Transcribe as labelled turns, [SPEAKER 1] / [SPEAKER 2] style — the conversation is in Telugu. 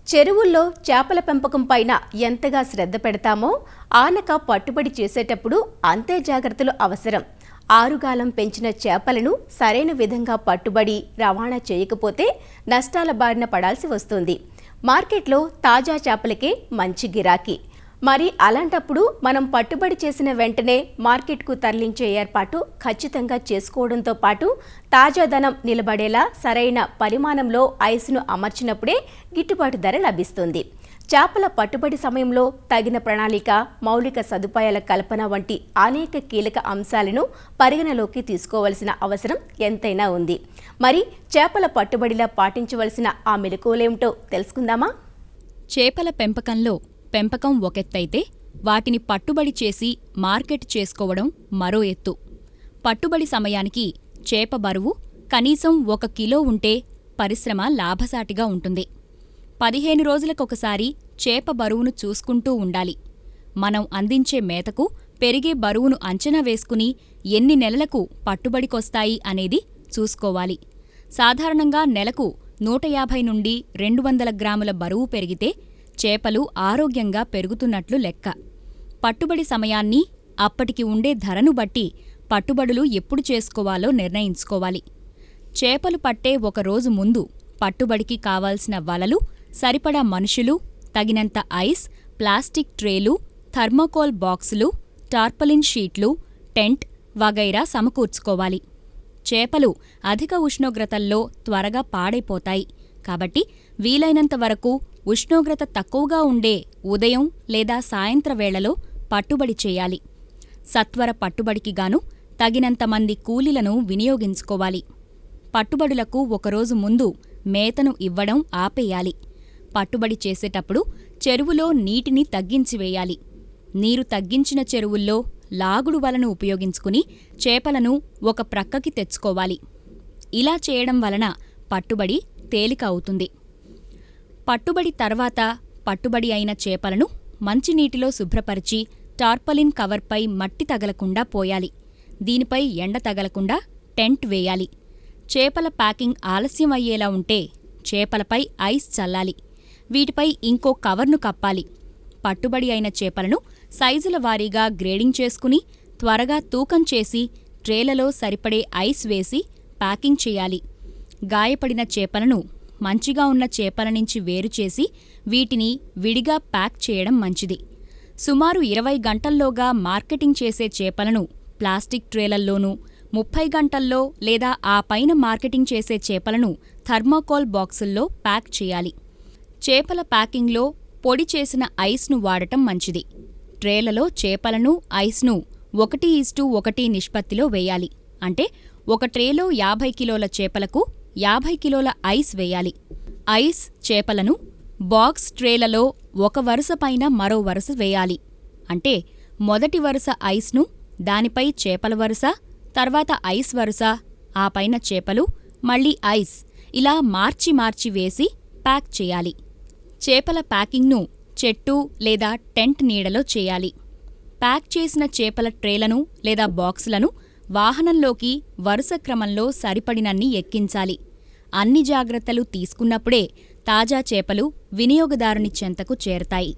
[SPEAKER 1] చెరువుల్లో చేపల పెంపకం పైన ఎంతగా శ్రద్ధ పెడతామో ఆనక పట్టుబడి చేసేటప్పుడు అంతే జాగ్రత్తలు అవసరం. ఆరుగాలం పెంచిన చేపలను సరైన విధంగా పట్టుబడి రవాణా చేయకపోతే నష్టాల బారిన పడాల్సి వస్తుంది. మార్కెట్లో తాజా చేపలకే మంచి గిరాకీ. మరి అలాంటప్పుడు మనం పట్టుబడి చేసిన వెంటనే మార్కెట్కు తరలించే ఏర్పాటు ఖచ్చితంగా చేసుకోవడంతో పాటు తాజాదనం నిలబడేలా సరైన పరిమాణంలో ఐస్ను అమర్చినప్పుడే గిట్టుబాటు ధర లభిస్తుంది. చేపల పట్టుబడి సమయంలో తగిన ప్రణాళిక, మౌలిక సదుపాయాల కల్పన వంటి అనేక కీలక అంశాలను పరిగణలోకి తీసుకోవాల్సిన అవసరం ఎంతైనా ఉంది. మరి చేపల పట్టుబడిలా పాటించవలసిన ఆ మెలకువలేమిటో తెలుసుకుందామా?
[SPEAKER 2] చేపల పెంపకం ఒకెత్తైతే వాటిని పట్టుబడి చేసి మార్కెట్ చేసుకోవడం మరో ఎత్తు. పట్టుబడి సమయానికి చేప బరువు కనీసం 1 కిలో ఉంటే పరిశ్రమ లాభసాటిగా ఉంటుంది. 15 రోజులకొకసారి చేప బరువును చూసుకుంటూ ఉండాలి. మనం అందించే మేతకు పెరిగే బరువును అంచనా వేసుకుని ఎన్ని నెలలకు పట్టుబడికొస్తాయి అనేది చూసుకోవాలి. సాధారణంగా నెలకు 150 నుండి 200 గ్రాముల బరువు పెరిగితే చేపలు ఆరోగ్యంగా పెరుగుతున్నట్లు లెక్క. పట్టుబడి సమయాన్ని, అప్పటికి ఉండే ధరను బట్టి పట్టుబడులు ఎప్పుడు చేసుకోవాలో నిర్ణయించుకోవాలి. చేపలు పట్టే 1 రోజు ముందు పట్టుబడికి కావాల్సిన వలలు, సరిపడా మనుషులు, తగినంత ఐస్, ప్లాస్టిక్ ట్రేలు, థర్మోకోల్ బాక్సులు, టార్పలిన్ షీట్లు, టెంట్ వగైరా సమకూర్చుకోవాలి. చేపలు అధిక ఉష్ణోగ్రతల్లో త్వరగా పాడైపోతాయి కాబట్టి వీలైనంత వరకు ఉష్ణోగ్రత తక్కువగా ఉండే ఉదయం లేదా సాయంత్ర వేళలో పట్టుబడి చేయాలి. సత్వర పట్టుబడికి గాను తగినంత మంది కూలీలను వినియోగించుకోవాలి. పట్టుబడులకు 1 రోజు ముందు మేతను ఇవ్వడం ఆపేయాలి. పట్టుబడి చేసేటప్పుడు చెరువులో నీటిని తగ్గించివేయాలి. నీరు తగ్గించిన చెరువుల్లో లాగుడు వలను ఉపయోగించుకుని చేపలను ఒక ప్రక్కకి తెచ్చుకోవాలి. ఇలా చేయడం వలన పట్టుబడి తేలిక అవుతుంది. పట్టుబడి తర్వాత పట్టుబడి అయిన చేపలను మంచినీటిలో శుభ్రపరిచి టార్పలిన్ కవర్పై మట్టి తగలకుండా పోయాలి. దీనిపై ఎండ తగలకుండా టెంట్ వేయాలి. చేపల ప్యాకింగ్ ఆలస్యం అయ్యేలా ఉంటే చేపలపై ఐస్ చల్లాలి. వీటిపై ఇంకో కవర్ను కప్పాలి. పట్టుబడి అయిన చేపలను సైజుల వారీగా గ్రేడింగ్ చేసుకుని త్వరగా తూకం చేసి ట్రేలలో సరిపడే ఐస్ వేసి ప్యాకింగ్ చేయాలి. గాయపడిన చేపలను మంచిగా ఉన్న చేపల నుంచి వేరుచేసి వీటిని విడిగా ప్యాక్ చేయడం మంచిది. సుమారు 20 గంటల్లోగా మార్కెటింగ్ చేసే చేపలను ప్లాస్టిక్ ట్రేలల్లోనూ, 30 గంటల్లో లేదా ఆ పైన మార్కెటింగ్ చేసే చేపలను థర్మోకోల్ బాక్సుల్లో ప్యాక్ చేయాలి. చేపల ప్యాకింగ్లో పొడి చేసిన ఐస్ను వాడటం మంచిది. ట్రేలలో చేపలను, ఐస్ను 1:1 నిష్పత్తిలో వేయాలి. అంటే ఒక ట్రేలో 50 కిలోల చేపలకు 50 కిలోల ఐస్ వేయాలి. ఐస్, చేపలను బాక్స్ ట్రేలలో ఒక వరుస పైన మరో వరుస వేయాలి. అంటే మొదటి వరుస ఐస్ను, దానిపై చేపల వరుస, తర్వాత ఐస్ వరుస, ఆ పైన చేపలు, మళ్లీ ఐస్, ఇలా మార్చి మార్చి వేసి ప్యాక్ చేయాలి. చేపల ప్యాకింగ్ను చెట్టు లేదా టెంట్ నీడలో చేయాలి. ప్యాక్ చేసిన చేపల ట్రేలను లేదా బాక్సులను వాహనంలోకి వరుస క్రమంలో సరిపడినన్ని ఎక్కించాలి. అన్ని జాగ్రత్తలు తీసుకున్నప్పుడే తాజా చేపలు వినియోగదారుని చెంతకు చేరతాయి.